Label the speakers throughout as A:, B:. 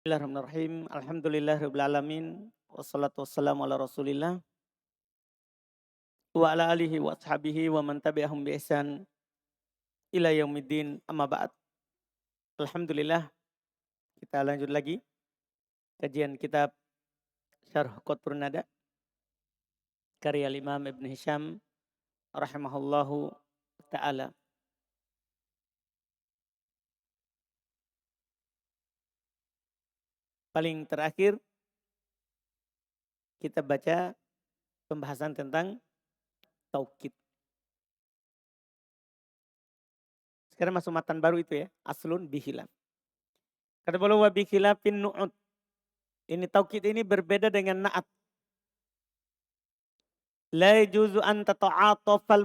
A: Bismillahirrahmanirrahim. Alhamdulillahirabbil alamin. Wassalatu wassalamu ala Rasulillah wa ala alihi wa ashabihi wa man tabi'ahum bi ihsan ila yaumiddin. Amma ba'd. Alhamdulillah kita lanjut lagi kajian kitab Syarh Qatrun Nada karya Imam Ibn Hisham rahimahullahu taala. Paling terakhir kita baca pembahasan tentang taukid. Sekarang masuk matan baru itu ya, aslun bihilaf. Kata beliau wa bihilafin nu'ud. Ini taukid ini berbeda dengan na'at. La yajuzu an tata'atafal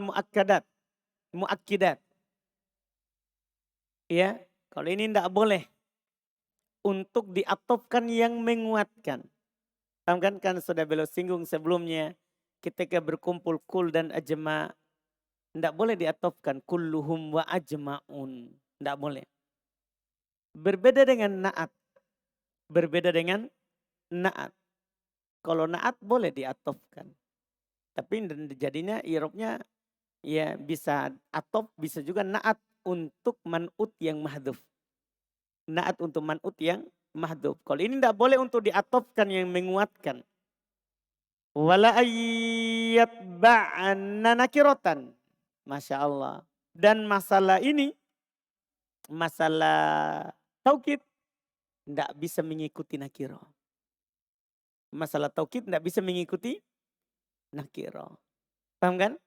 A: muakkidat. Ya, kalau ini tidak boleh untuk diatofkan yang menguatkan. Paham kan sudah beliau singgung sebelumnya ketika berkumpul kul dan ajma, tidak boleh diatofkan kulluhum wa ajma'un. Tidak boleh. Berbeda dengan na'at. Berbeda dengan na'at. Kalau na'at boleh diatofkan. Tapi jadinya i'rabnya ya bisa atof, bisa juga na'at untuk man'ut yang mahdhuf. Na'at untuk man'ut yang mahdhuf. Kalau ini tidak boleh untuk diatofkan yang menguatkan. Wala ayyatba'anna nakiratan. Masya Allah. Dan masalah ini, masalah taukid, tidak bisa mengikuti nakiro. Masalah taukid tidak bisa mengikuti nakiro. Paham kan?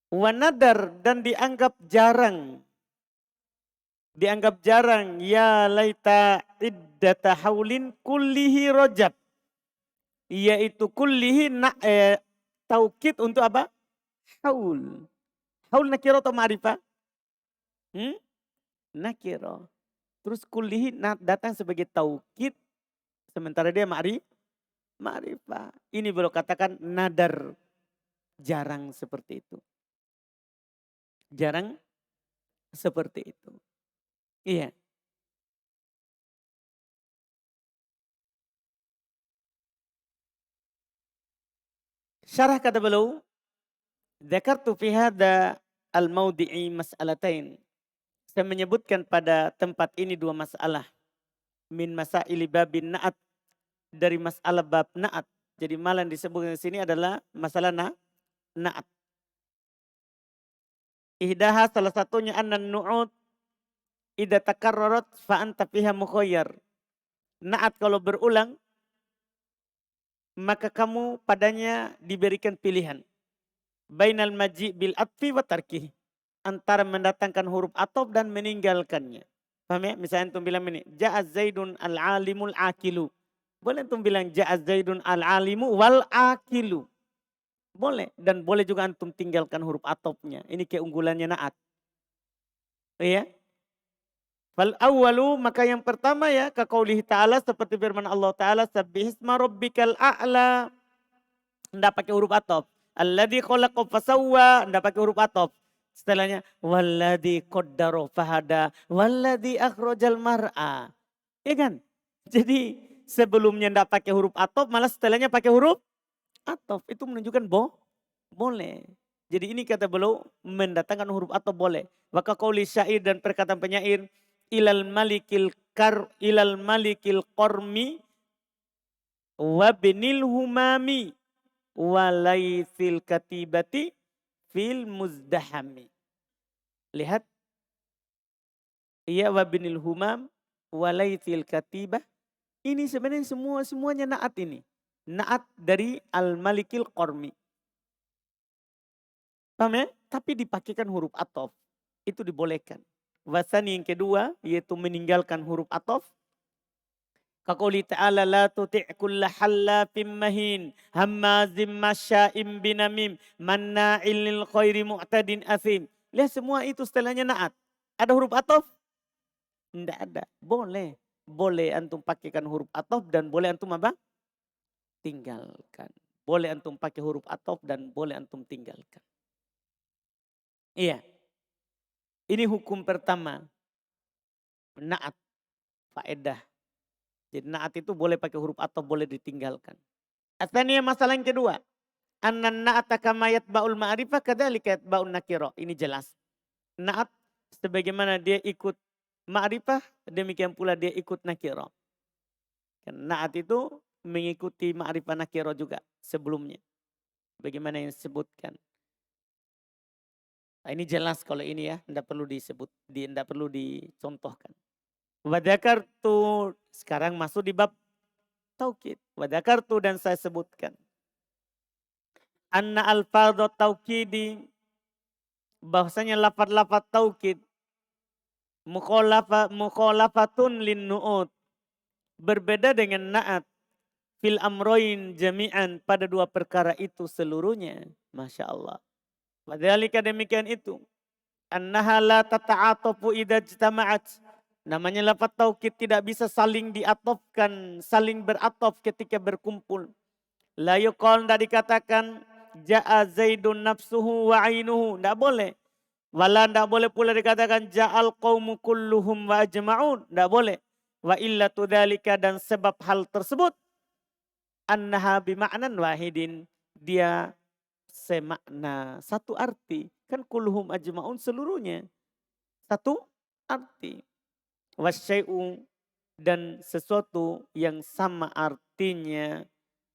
A: Wanadar dan dianggap jarang. Dianggap jarang. Ya laita iddata haulin kullihi rojab. Yaitu kullihi taukid untuk apa? Haul. Haul nakiro atau ma'rifah? Nakiro. Terus kullihi datang sebagai taukid. Sementara dia ma'rifah. Ini beliau katakan nadar. Jarang seperti itu. Jarang seperti itu. Iya. Syarah kata beliau. Dzakartu fi hadza al-maudi'i mas'alatain. Saya menyebutkan pada tempat ini dua masalah. Min masaili babin na'at. Dari masalah bab na'at. Jadi malah yang disebutkan di sini adalah masalah na'at. Ihdaha salah satunya annan nu'ud idza takarrarat fa anta fiha mukhayyar. Na'at kalau berulang maka kamu padanya diberikan pilihan. Bainal maji bil atfi wa tarkih. Antara mendatangkan huruf atop dan meninggalkannya. Paham ya? Misalnya antum bilang ini, Ja'az Zaidun al-alimul akilu. Boleh antum bilang Ja'az Zaidun al-alimu wal akilu. Boleh. Dan boleh juga antum tinggalkan huruf atopnya. Ini keunggulannya na'at. Iya. Fal awwalu, maka yang pertama ya, kaqaulihi ta'ala seperti firman Allah Ta'ala, sabbihisma rabbikal a'la. Nggak pakai huruf atop. Alladzi khalaqa fasawwa, nggak pakai huruf atop. Setelahnya walladzi qaddara fahada, walladzi akhrajal mar'a. Iya kan? Jadi sebelumnya nggak pakai huruf atop, malah setelahnya pakai huruf atop. Itu menunjukkan boleh. Jadi ini kata beliau mendatangkan huruf atop boleh. Maka qauli syair dan perkataan penyair, ilal malikil qarmi wabnil humami walaithil katibati fil muzdahami. Lihat. Iya wabnil humam walaithil katibah. Ini sebenarnya semuanya naat ini. Naat dari al-malikil qarmi. Paham ya? Tapi dipakaikan huruf atof. Itu dibolehkan. Wasani yang kedua yaitu meninggalkan huruf atof. Kaqouli ta'ala la tuti' kulla hallafim mahin hammazim masya'im binamim manna'il lil khairi mu'tadin asim. Lihat semua itu setelahnya naat. Ada huruf atof? Tidak ada. Boleh. Boleh antum pakaikan huruf atof dan boleh antum apa? Tinggalkan. Boleh antum pakai huruf atof dan boleh antum tinggalkan. Iya. Ini hukum pertama. Naat. Faedah. Jadi naat itu boleh pakai huruf atau boleh ditinggalkan. Atsaniyah masalah yang kedua. Annan na'ata kama yatba'ul ma'rifah kadzalika yatba'un nakira. Ini jelas. Naat sebagaimana dia ikut ma'rifah, demikian pula dia ikut nakira. Naat itu mengikuti ma'rifah nakira juga sebelumnya. Bagaimana yang disebutkan. Nah, ini jelas kalau ini ya, tidak perlu disebut, tidak perlu dicontohkan. Wadzakartu, sekarang masuk di bab taukid. Wadzakartu, dan saya sebutkan. Anna alfadhu taukidi, bahwasanya lafaz-lafaz taukid mukhalafatun lin nu'ud, berbeda dengan naat fil amroin jami'an, pada dua perkara itu seluruhnya. Masya Allah. Wadzalika, demikian itu. Annaha la tata'atofu idza ijtama'at. Namanya lafaz taukid tidak bisa saling diatofkan, saling beratof ketika berkumpul. La yuqal, tidak dikatakan ja'a zaidun nafsuhu wa ainuhu. Tidak boleh. Wala tidak boleh pula dikatakan ja'al qawmu kulluhum wa ajma'un. Tidak boleh. Wa illatu dzalika, dan sebab hal tersebut. Annaha bima'nan wahidin. Dia semakna, satu arti. Kan kulluhum ajma'un seluruhnya. Satu arti. Wasyai'u, dan sesuatu yang sama artinya.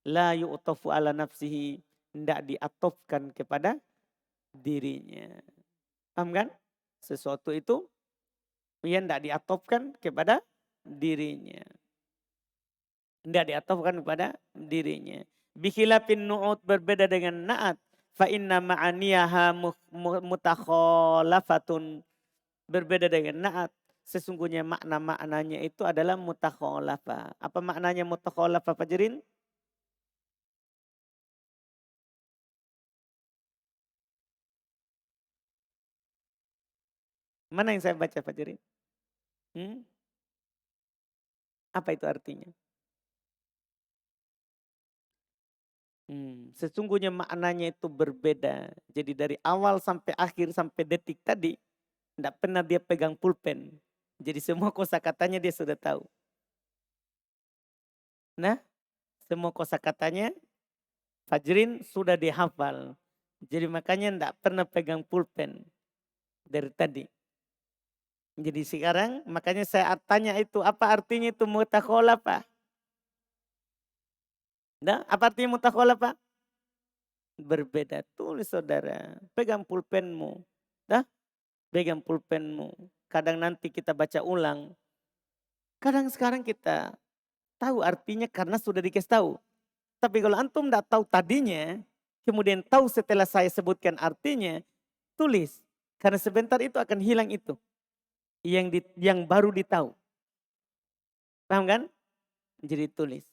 A: La yu'tafu ala nafsihi. Tidak diatofkan kepada dirinya. Paham kan? Sesuatu itu yang tidak diatofkan kepada dirinya. Tidak diatofkan kepada dirinya. Bikhilafin nu'ud, berbeda dengan na'at. Fa inna ma'aniyaha mutakhalafatun. Berbeda dengan na'at. Sesungguhnya makna-maknanya itu adalah mutakhalafa. Apa maknanya mutakhalafa, Fajrin? Mana yang saya baca, Fajrin? Apa itu artinya? Sesungguhnya maknanya itu berbeda. Jadi dari awal sampai akhir, sampai detik tadi, tidak pernah dia pegang pulpen. Jadi semua kosakatanya dia sudah tahu. Nah, semua kosakatanya Fajrin sudah dihafal. Jadi makanya tidak pernah pegang pulpen dari tadi. Jadi sekarang makanya saya tanya itu, apa artinya itu mutakhalafa? Nah, apa artinya mutakhalafa? Berbeda. Tulis saudara, pegang pulpenmu. Dah, pegang pulpenmu. Kadang nanti kita baca ulang. Kadang sekarang kita tahu artinya karena sudah dikasih tahu. Tapi kalau antum tidak tahu tadinya, kemudian tahu setelah saya sebutkan artinya, tulis. Karena sebentar itu akan hilang itu. Yang baru ditahu. Paham kan? Jadi tulis.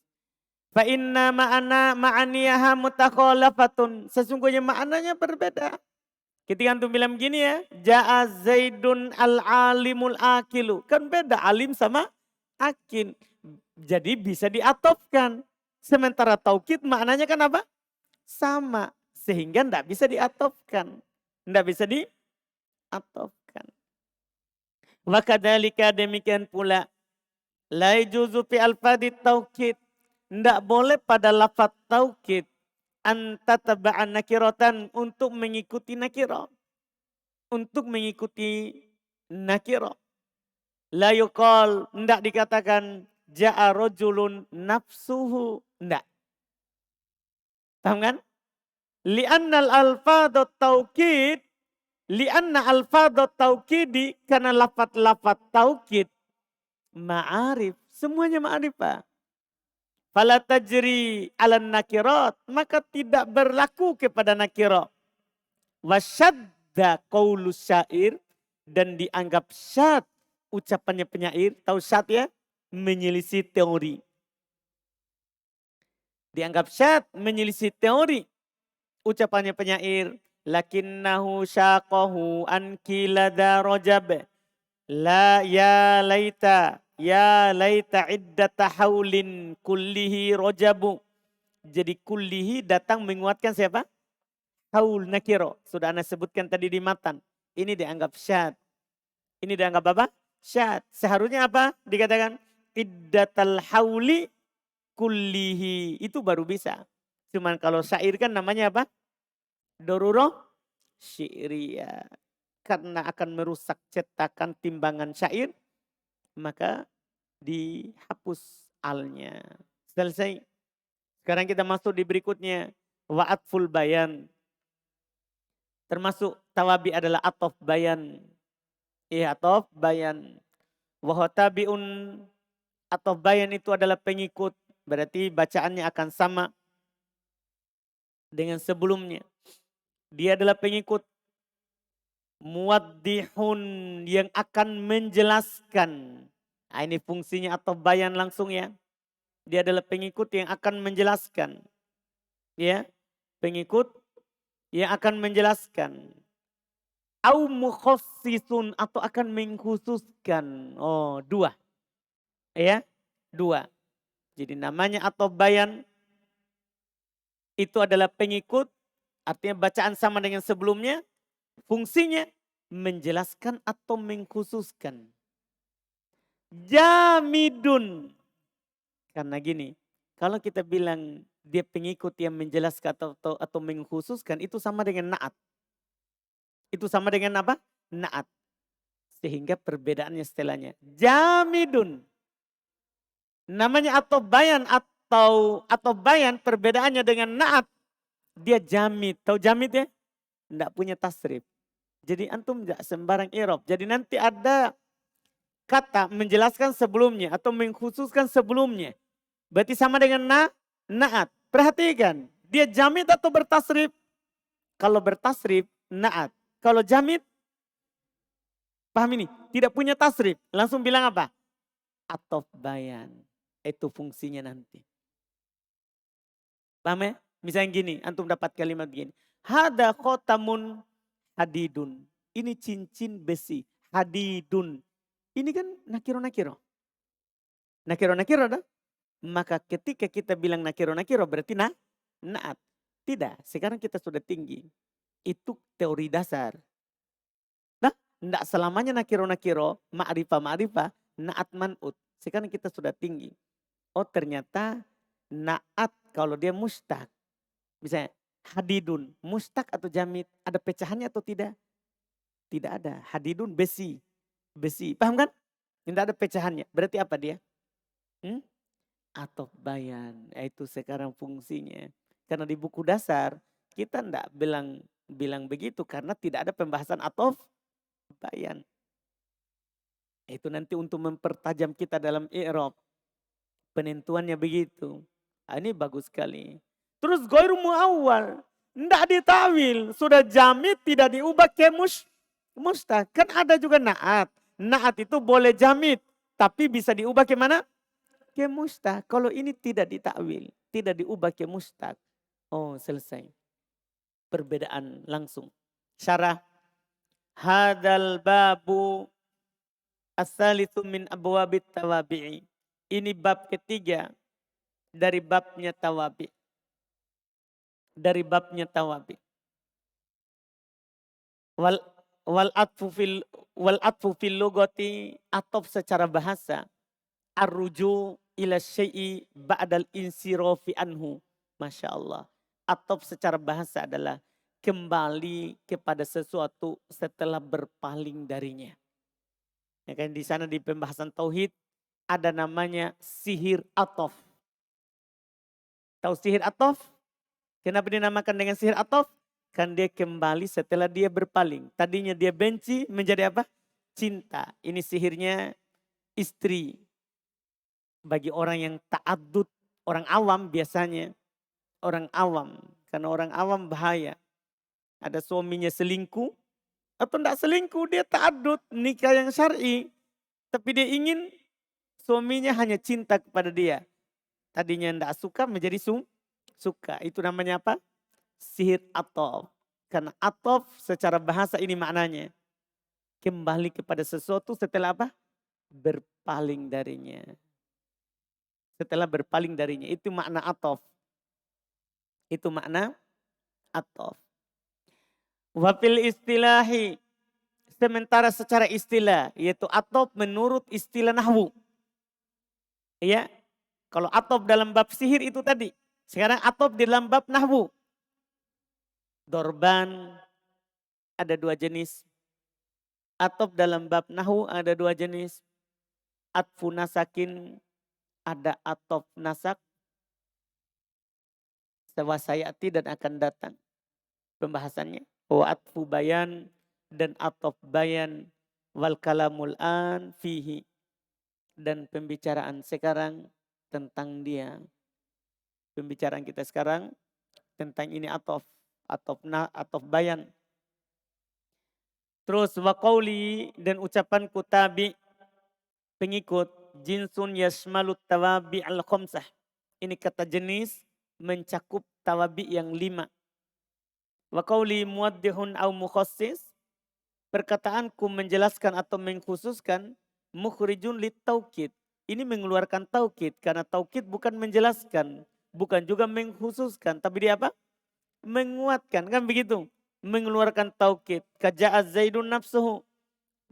A: Fa inna ma'aniyaha mutakhalafatun. Sesungguhnya maknanya berbeda. Ketika antum bilang begini ya, ja'a zaidun al-alimul akilu. Kan beda alim sama akin. Jadi bisa diatofkan. Sementara taukid maknanya kan apa? Sama. Sehingga tidak bisa diatofkan. Tidak bisa diatofkan. Wa kadzalika, demikian pula. La yajuzu fi alfadit taukid. Tidak boleh pada lafaz taukid. Antataba'an nakiratan, untuk mengikuti nakirah. Untuk mengikuti nakirah. La yuqal, tidak dikatakan ja'a rajulun nafsuhu. Tidak. Paham kan? Li'annal alfadot taukid. Li'anna alfadot taukidi. Karena lafaz-lafaz taukid. Ma'arif. Semuanya ma'arifah. Fala tajri ala nakirat. Maka tidak berlaku kepada nakirat. Wasyadda qaulus syair. Dan dianggap syad ucapannya penyair. Tahu syad ya? Menyelisih teori. Dianggap syad menyelisih teori. Ucapannya penyair. Lakinnahu syaqahu anki lada rojab. La ya laita. Ya laita iddata haulin kullihi rojabu. Jadi kullihi datang menguatkan siapa? Haul nakiro. Sudah anda sebutkan tadi di matan. Ini dianggap syad. Ini dianggap apa? Syad. Seharusnya apa? Dikatakan iddatal hauli kullihi. Itu baru bisa. Cuman kalau syair kan namanya apa? Dorurah syi'riyah. Karena akan merusak cetakan timbangan syair, maka dihapus alnya. Selesai. Sekarang kita masuk di berikutnya. Wa'atful bayan. Termasuk tawabi adalah atof bayan. Iya, atof bayan. Wahotabiun, atof bayan itu adalah pengikut. Berarti bacaannya akan sama dengan sebelumnya. Dia adalah pengikut. Muwaddihun, yang akan menjelaskan. Nah, ini fungsinya atof bayan langsung ya. Dia adalah pengikut yang akan menjelaskan. Ya, pengikut yang akan menjelaskan. Au mukhassisun, atau akan mengkhususkan. Oh, dua. Ya, dua. Jadi namanya atof bayan itu adalah pengikut. Artinya bacaan sama dengan sebelumnya. Fungsinya menjelaskan atau mengkhususkan. Jamidun. Karena gini, kalau kita bilang dia pengikut yang menjelaskan atau mengkhususkan, itu sama dengan naat. Itu sama dengan apa? Naat. Sehingga perbedaannya setelahnya. Jamidun. Namanya atau bayan atau bayan perbedaannya dengan naat. Dia jamid. Tahu jamid ya? Tidak punya tasrif. Jadi antum tidak sembarang i'rab. Jadi nanti ada kata menjelaskan sebelumnya atau mengkhususkan sebelumnya. Berarti sama dengan naat. Perhatikan, dia jamid atau bertasrif? Kalau bertasrif, naat. Kalau jamid, paham ini? Tidak punya tasrif. Langsung bilang apa? Atof bayan. Itu fungsinya nanti. Paham ya? Misalnya gini, antum dapat kalimat gini. Hada khotamun hadidun. Ini cincin besi. Hadidun. Ini kan nakiro-nakiro. Nakiro-nakiro dah. Maka ketika kita bilang nakiro-nakiro berarti naat. Tidak, sekarang kita sudah tinggi. Itu teori dasar. Nah, tidak selamanya nakiro-nakiro, ma'rifah, naat man'ut. Sekarang kita sudah tinggi. Oh ternyata naat kalau dia mustaq. Misalnya hadidun, mustaq atau jamid, ada pecahannya atau tidak? Tidak ada. Hadidun besi. Besi, paham kan? Tidak ada pecahannya. Berarti apa dia? Atof bayan. Itu sekarang fungsinya. Karena di buku dasar kita tidak bilang begitu karena tidak ada pembahasan atof bayan. Itu nanti untuk mempertajam kita dalam i'rab. Penentuannya begitu. Ini bagus sekali. Terus ghairu muawwal. Tidak ditawil. Sudah jamid tidak diubah ke mustaq. Kan ada juga naat. Naat itu boleh jamid. Tapi bisa diubah ke mana? Ke mustaq. Kalau ini tidak ditakwil. Tidak diubah ke mustaq. Oh selesai. Perbedaan langsung. Syarah. Hadal babu as-salitsu min abwabit tawabi'i. Ini bab ketiga dari babnya tawabi. Dari babnya tawabi. Wal atfu fil lugati, atof secara bahasa. Arruju ila syai'i ba'dal insirafi anhu. Masya Allah. Atof secara bahasa adalah kembali kepada sesuatu setelah berpaling darinya. Ya kan di sana di pembahasan tauhid ada namanya sihir atof. Tahu sihir atof? Kenapa dinamakan dengan sihir atof? Kan dia kembali setelah dia berpaling. Tadinya dia benci menjadi apa? Cinta. Ini sihirnya istri. Bagi orang yang ta'addud, orang awam biasanya. Orang awam. Karena orang awam bahaya. Ada suaminya selingkuh. Atau tidak selingkuh, dia ta'addud. Nikah yang syar'i. Tapi dia ingin suaminya hanya cinta kepada dia. Tadinya tidak suka menjadi suka. Itu namanya apa? Sihir atof. Karena atof secara bahasa ini maknanya. Kembali kepada sesuatu setelah apa? Berpaling darinya. Setelah berpaling darinya. Itu makna atof. Itu makna atof. Wafil istilahi. Sementara secara istilah. Yaitu atof menurut istilah nahwu. Iya, kalau atop dalam bab sihir itu tadi. Sekarang atop di dalam bab nahwu. Dorban ada 2 jenis. Atop dalam bab nahwu ada 2 jenis. Atfu nasakin ada atop nasak. Sawasayati dan akan datang pembahasannya. Wa atfu bayan dan atop bayan wal kalamul an fihi. Dan pembicaraan sekarang tentang dia. Pembicaraan kita sekarang tentang ini atof bayan. Terus waqauli dan ucapan kutabi pengikut jinsun yasmalut tawabi al khamsah. Ini kata jenis mencakup tawabi yang 5. Waqauli muwaddihun au mukhassis. Perkataanku menjelaskan atau mengkhususkan mukhrijun lit taukid. Ini mengeluarkan taukid karena taukid bukan menjelaskan, bukan juga mengkhususkan, tapi dia apa? Menguatkan, kan begitu? Mengeluarkan taukid. Kaja'a Zaidun nafsuhu.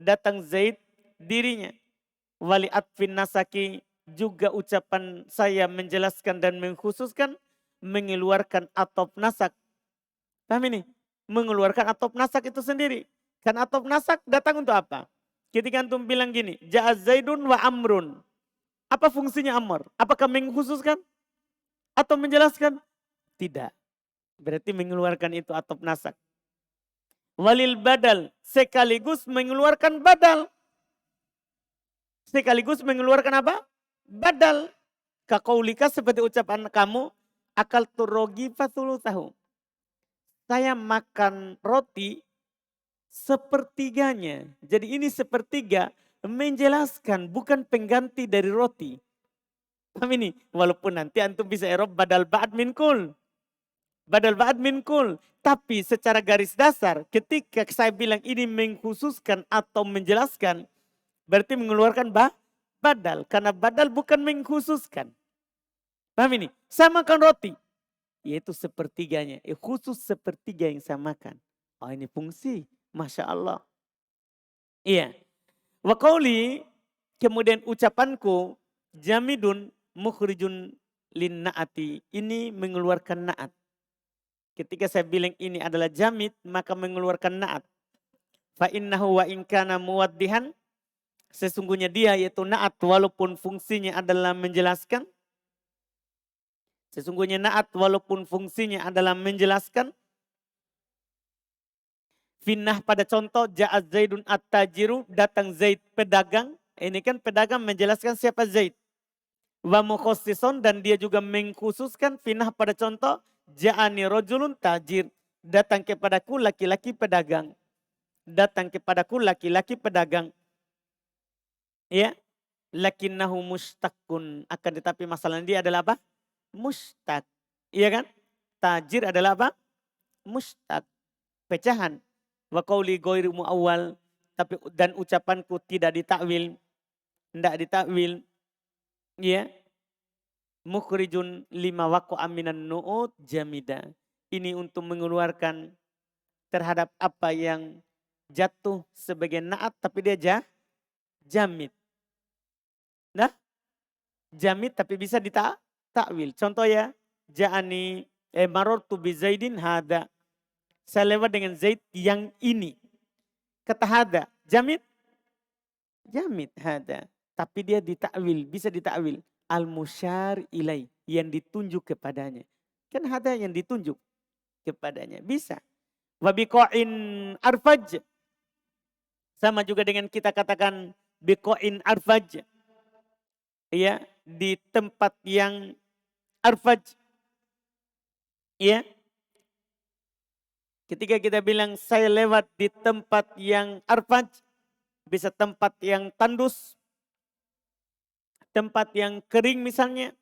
A: Datang Zaid dirinya. Wali atfin nasaki juga ucapan saya menjelaskan dan mengkhususkan mengeluarkan atop nasak. Paham ini? Mengeluarkan atop nasak itu sendiri. Kan atop nasak datang untuk apa? Ketika antum bilang gini, Ja'a Zaidun wa Amrun. Apa fungsinya Amr? Apakah mengkhususkan? Atau menjelaskan? Tidak. Berarti mengeluarkan itu atop nasak. Walil badal. Sekaligus mengeluarkan badal. Sekaligus mengeluarkan apa? Badal. Kakaulika seperti ucapan kamu. Akal turogi tahu. Saya makan roti sepertiganya. Jadi ini sepertiga menjelaskan bukan pengganti dari roti. Paham ini? Walaupun nanti antum bisa erob badal ba'd min kul. Badal ba'd min kul. Tapi secara garis dasar ketika saya bilang ini mengkhususkan atau menjelaskan. Berarti mengeluarkan badal. Karena badal bukan mengkhususkan. Paham ini? Saya makan roti. Yaitu sepertiganya. Khusus sepertiga yang saya makan. Oh ini fungsi. Masya Allah. Iya. Wa qauli, kemudian ucapanku, jamidun mukhrijun lin na'ati. Ini mengeluarkan na'at. Ketika saya bilang ini adalah jamid, maka mengeluarkan na'at. Fa innahu wa in kana muwaddihan. Sesungguhnya dia yaitu na'at walaupun fungsinya adalah menjelaskan. Sesungguhnya na'at walaupun fungsinya adalah menjelaskan. Finnah pada contoh Ja'az Zaidun at-tajiru, datang Zaid pedagang. Ini kan pedagang menjelaskan siapa Zaid. Wa mukhassison dan dia juga mengkhususkan. Finnah pada contoh Ja'ani rojulun tajir, datang kepadaku laki-laki pedagang. Datang kepadaku laki-laki pedagang. Ya, lakinnahu mustaqun. Akan tetapi masalahnya dia adalah apa? Mustaq. Iya kan? Tajir adalah apa? Mustaq. Pecahan. Wa qauli ghairu muawwal, tapi dan ucapanku tidak ditakwil, tidak ditakwil. Ya. Mukhrijun lima waqa'a minan nu'ud jamida. Ini untuk mengeluarkan terhadap apa yang jatuh sebagai na'at tapi dia jamid. Nah, jamid tapi bisa ditakwil. Contoh ya, ja'ani marartu bi Zaidin hada. Saya lewat dengan Zaid yang ini. Kata hada, jamid? Jamid hada. Tapi dia ditakwil, bisa ditakwil. Al-musyar ilai, yang ditunjuk kepadanya. Kan hada yang ditunjuk kepadanya, bisa. Wabiqo'in arfaj. Sama juga dengan kita katakan biqo'in arfaj. Ya, di tempat yang arfaj. Ya. Ketika kita bilang saya lewat di tempat yang arfaj, bisa tempat yang tandus, tempat yang kering misalnya.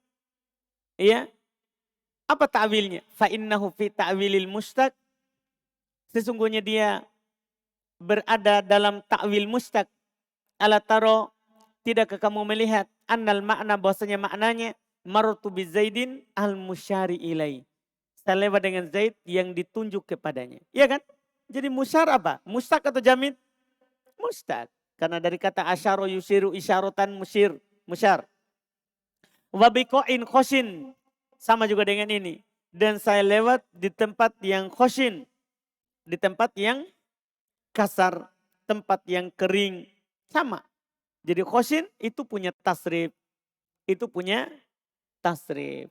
A: Ya. Apa ta'wilnya? Fa innahu fi ta'wilil mustaq. Sesungguhnya dia berada dalam ta'wil mustaq. Ala taro, tidakkah kamu melihat annal makna bahwasanya maknanya marartu bi Zaidin al musyari ilai. Saya lewat dengan Zaid yang ditunjuk kepadanya. Iya kan? Jadi musyar apa? Mustaq atau jamid? Mustaq. Karena dari kata asyaro yusiru isyaratan musyir. Musyar. Wabiko'in khoshin. Sama juga dengan ini. Dan saya lewat di tempat yang khoshin. Di tempat yang kasar. Tempat yang kering. Sama. Jadi khoshin itu punya tasrif. Itu punya tasrif.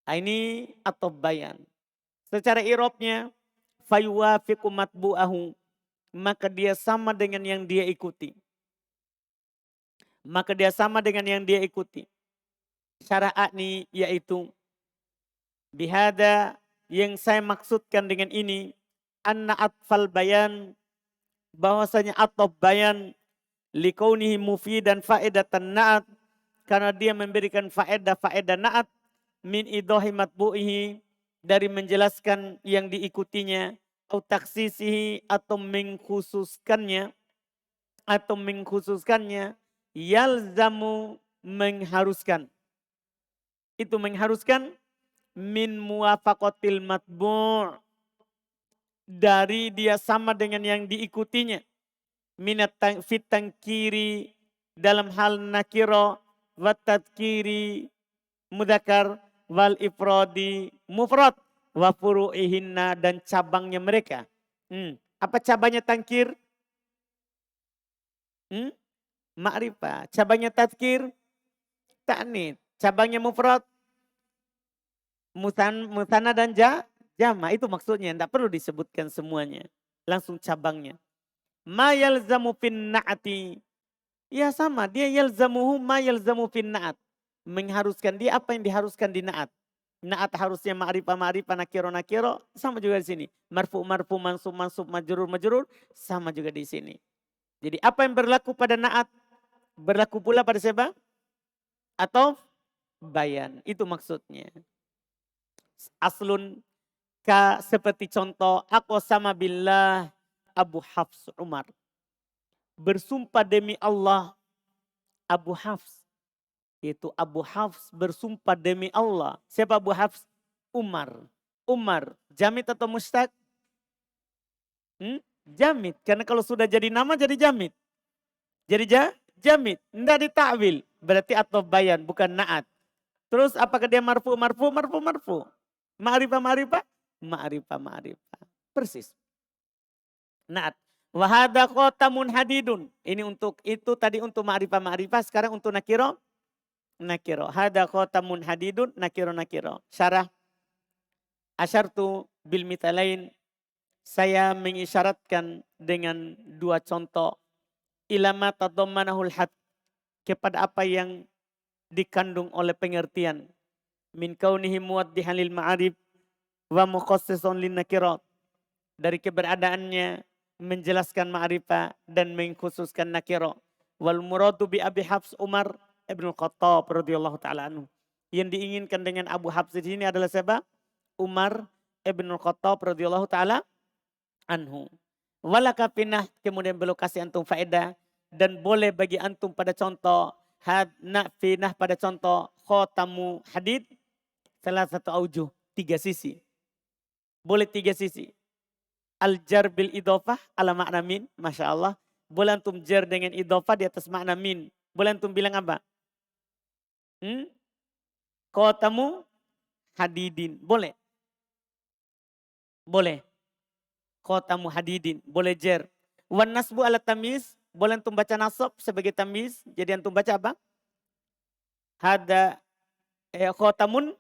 A: Nah, ini atau bayan. Secara irobnya. Fayuwafiqu matbu'ahu. Maka dia sama dengan yang dia ikuti. Maka dia sama dengan yang dia ikuti. Syara'at ini yaitu bihada yang saya maksudkan dengan ini anna atfal bayan bahwasanya atop bayan likaunihi mufidan faedatan na'at karena dia memberikan faedah na'at min idohi matbu'ihi dari menjelaskan yang diikutinya atau taksisihi atau mengkhususkannya yalzamu mengharuskan. Itu mengharuskan min muwafaqatil matbu' dari dia sama dengan yang diikutinya. Minat fitang kiri dalam hal nakiro wa tadkiri mudakar wal ifradi mufrad wa furu'ihinna dan cabangnya mereka. Apa cabangnya tangkir? Ma'rifah. Cabangnya tadkir? Ta'nid. Cabangnya mufrad, musana dan jama. Itu maksudnya. Tidak perlu disebutkan semuanya. Langsung cabangnya. Ma yalzamu fin na'ati. Ya sama. Dia yalzamuhu ma yalzamu fin na'at. Mengharuskan dia apa yang diharuskan di na'at. Na'at harusnya ma'rifah, nakiro. Sama juga di sini. Marfu, mansub, majrur. Sama juga di sini. Jadi apa yang berlaku pada na'at. Berlaku pula pada siapa? Atau bayan. Itu maksudnya. Aslun seperti contoh. Aku sama billah Abu Hafs Umar. Bersumpah demi Allah Abu Hafs. Itu Abu Hafs bersumpah demi Allah. Siapa Abu Hafs? Umar. Jamid atau mustaq? Jamid. Karena kalau sudah jadi nama jadi jamid. Jadi jamid. Tidak ditakwil. Berarti atau bayan bukan naat. Terus apakah dia marfu? Ma'rifah. Persis. Naat. Wahada khotamun hadidun. Ini untuk itu tadi untuk ma'rifah. Sekarang untuk nakiro. Hada khotamun hadidun nakiro. Syarah. Asyartu bil mitalain. Saya mengisyaratkan dengan dua contoh. Ilama tadammanahul had. Kepada apa yang dikandung oleh pengertian. Min kaunihi muwaddihan lil ma'arif wa mukhassisun lin nakirat. Dari keberadaannya menjelaskan ma'rifah dan mengkhususkan nakira. Wal muradu bi Abi Hafs Umar ibn Khattab radhiyallahu taala anhu. Yang diinginkan dengan Abu Hafs di sini adalah siapa? Umar ibn Khattab radhiyallahu taala anhu. Walaka pinah kemudian beliau kasih antum faedah dan boleh bagi antum pada contoh finah pada contoh khotamu hadid salah satu aujuh 3 sisi. Boleh 3 sisi. Al-jar bil idofah ala makna min. Masya Allah. Boleh antum jar dengan idofah di atas makna min. Boleh antum bilang apa? Khotamu hadidin. Boleh. Khotamu hadidin. Boleh jar. Wan nasbu ala tamiz. Boleh antum baca nasab sebagai tamiz. Jadi antum baca apa? Hada khotamun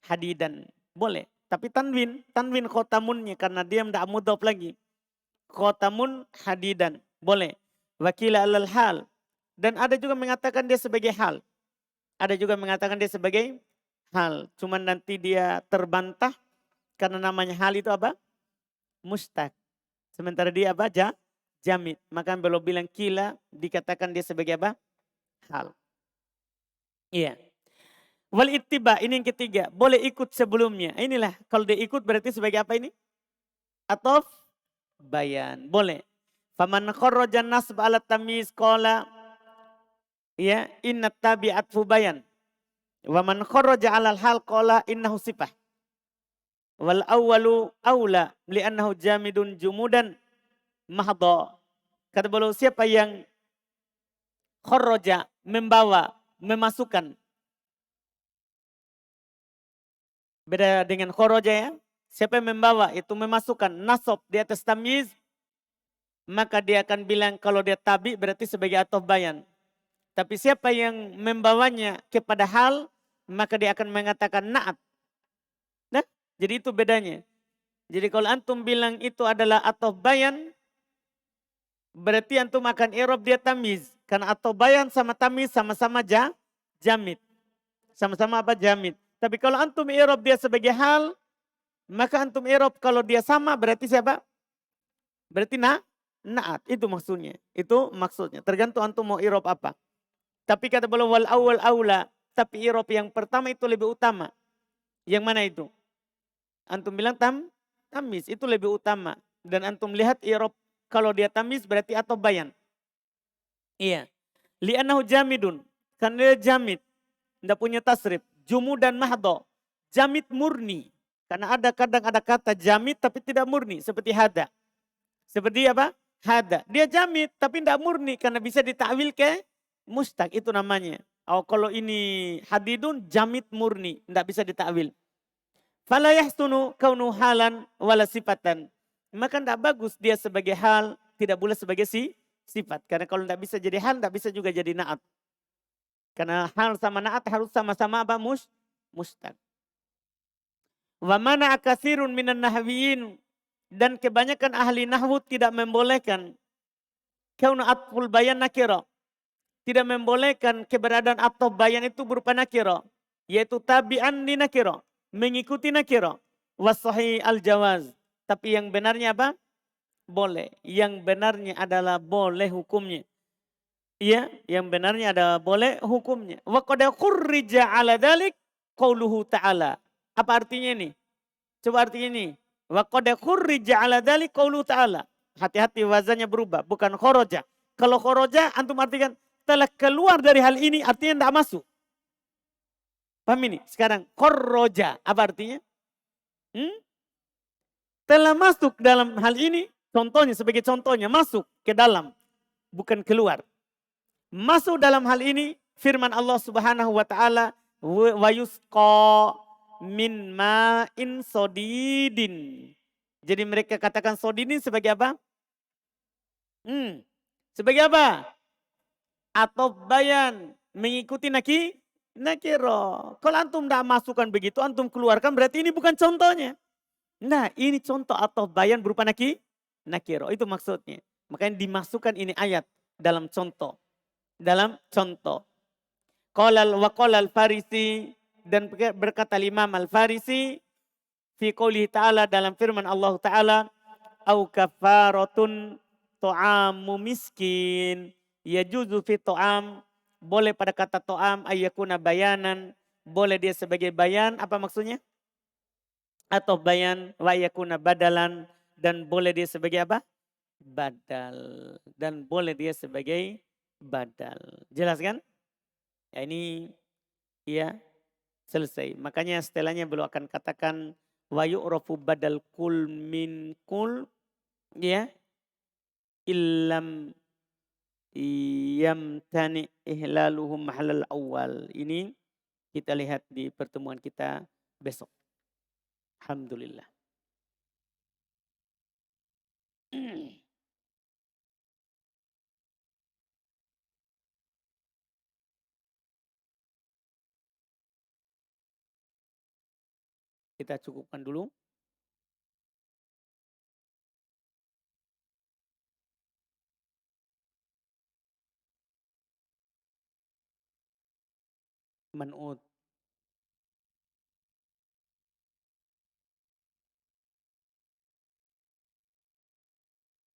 A: hadidan. Boleh. Tapi tanwin khotamunnya karena dia tidak mudhaf lagi. Khotamun hadidan. Boleh. Wakila alal hal. Dan ada juga mengatakan dia sebagai hal. Cuman nanti dia terbantah. Karena namanya hal itu apa? Mustaq. Sementara dia apa? Jamid. Maka belum bilang kila dikatakan dia sebagai apa? Hal. Iya. Wal ittiba ini yang ketiga. Boleh ikut sebelumnya. Inilah kalau dia ikut berarti sebagai apa ini? Atau bayan. Boleh. Faman kharraja nasb ala tamyiz qala ya inna tabi'at fu bayan. Wa man kharraja ala hal qala innahu sifah. Wal awwalu aula li'annahu jamidun jumudan mahdha. Kata beliau siapa yang kharraja membawa memasukkan Beda dengan khoroja ya. Siapa yang membawa itu memasukkan nasab di atas tamyiz, maka dia akan bilang kalau dia tabi berarti sebagai atof bayan. Tapi siapa yang membawanya kepada hal, maka dia akan mengatakan na'at. Nah, jadi itu bedanya. Jadi kalau antum bilang itu adalah atof bayan, berarti antum akan i'rab dia tamyiz. Karena atof bayan sama tamyiz sama-sama jamid. Sama-sama apa? Jamid. Tapi kalau antum i'rab dia sebagai hal, maka antum i'rab kalau dia sama berarti siapa? Berarti na'at. Itu maksudnya. Itu maksudnya. Tergantung antum mau i'rab apa. Tapi kata beliau wal awal aula. Tapi i'rab yang pertama itu lebih utama. Yang mana itu? Antum bilang tamyiz itu lebih utama. Dan antum lihat i'rab kalau dia tamyiz berarti atau bayan. Iya. Li'annahu jamidun. Karena dia jamid. Tidak punya tasrif. Jumu dan mahdo. Jamid murni. Karena kadang ada kata jamid tapi tidak murni. Seperti hada. Seperti apa? Hada. Dia jamid tapi tidak murni. Karena bisa ditakwil ke mustaq. Itu namanya. Oh, kalau ini hadidun jamid murni. Tidak bisa ditakwil. Fala yahsunu kaunu halan wala sifatan. Maka tidak bagus dia sebagai hal. Tidak boleh sebagai sifat. Karena kalau tidak bisa jadi hal, tidak bisa juga jadi na'at. Karena hal sama na'at harus sama-sama apa? Mustaq. Wa mana akasirun minan nahwiyin. Dan kebanyakan ahli nahwu tidak membolehkan. Kauna atful bayan nakira. Tidak membolehkan keberadaan atau bayan itu berupa nakira. Yaitu tabi'an di nakira. Mengikuti nakira. Wasahi al-jawaz. Tapi yang benarnya apa? Boleh. Yang benarnya adalah boleh hukumnya. Iya, yang benarnya adalah boleh hukumnya. Wa qad khurrija ala dalik qauluhu ta'ala. Apa artinya ini? Coba artinya ini. Wa qad khurrija ala dalik qauluhu ta'ala. Hati-hati wazannya berubah, bukan khoroja. Kalau khoroja antum artikan telah keluar dari hal ini artinya tidak masuk. Paham ini? Sekarang khoroja apa artinya? Telah masuk dalam hal ini, contohnya sebagai contohnya masuk ke dalam, bukan keluar. Masuk dalam hal ini firman Allah Subhanahu wa taala wa yusqa min ma'in sodidin. Jadi mereka katakan sodidin sebagai apa? Sebagai apa? Atau bayan mengikuti nakiro. Kalau antum tidak masukkan begitu, antum keluarkan berarti ini bukan contohnya. Nah ini contoh atau bayan berupa nakiro. Itu maksudnya. Makanya dimasukkan ini ayat dalam contoh. Dalam contoh. Qolal wa qolal farisi. Dan berkata Imam al-Farisi. Fi qoulihi ta'ala dalam firman Allah ta'ala. Au kafaratun to'amu miskin. Yajuzu fi to'am. Boleh pada kata to'am ayyakuna bayanan. Boleh dia sebagai bayan. Apa maksudnya? Atau bayan wa ayyakuna badalan. Dan boleh dia sebagai apa? Badal. Dan boleh dia sebagai badal. Jelas kan? Ya ini ya selesai. Makanya setelahnya beliau akan katakan wa yu'rafu badal kul min kul ya illam yamtani ihlaluhum mahalal awal. Ini kita lihat di pertemuan kita besok. Alhamdulillah. Kita cukupkan dulu. Man'ud.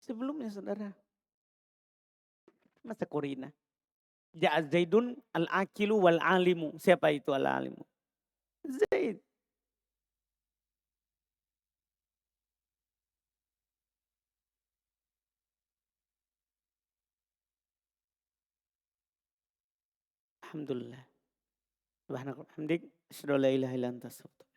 A: Sebelumnya saudara. Masa Korina. Ja'a Zaidun al-akilu wal-alimu. Siapa itu al-alimu? Zaid. Alhamdulillah. Subhanallah. Hamdik. Asyhadu an la ilaha illa anta astaghfiruka.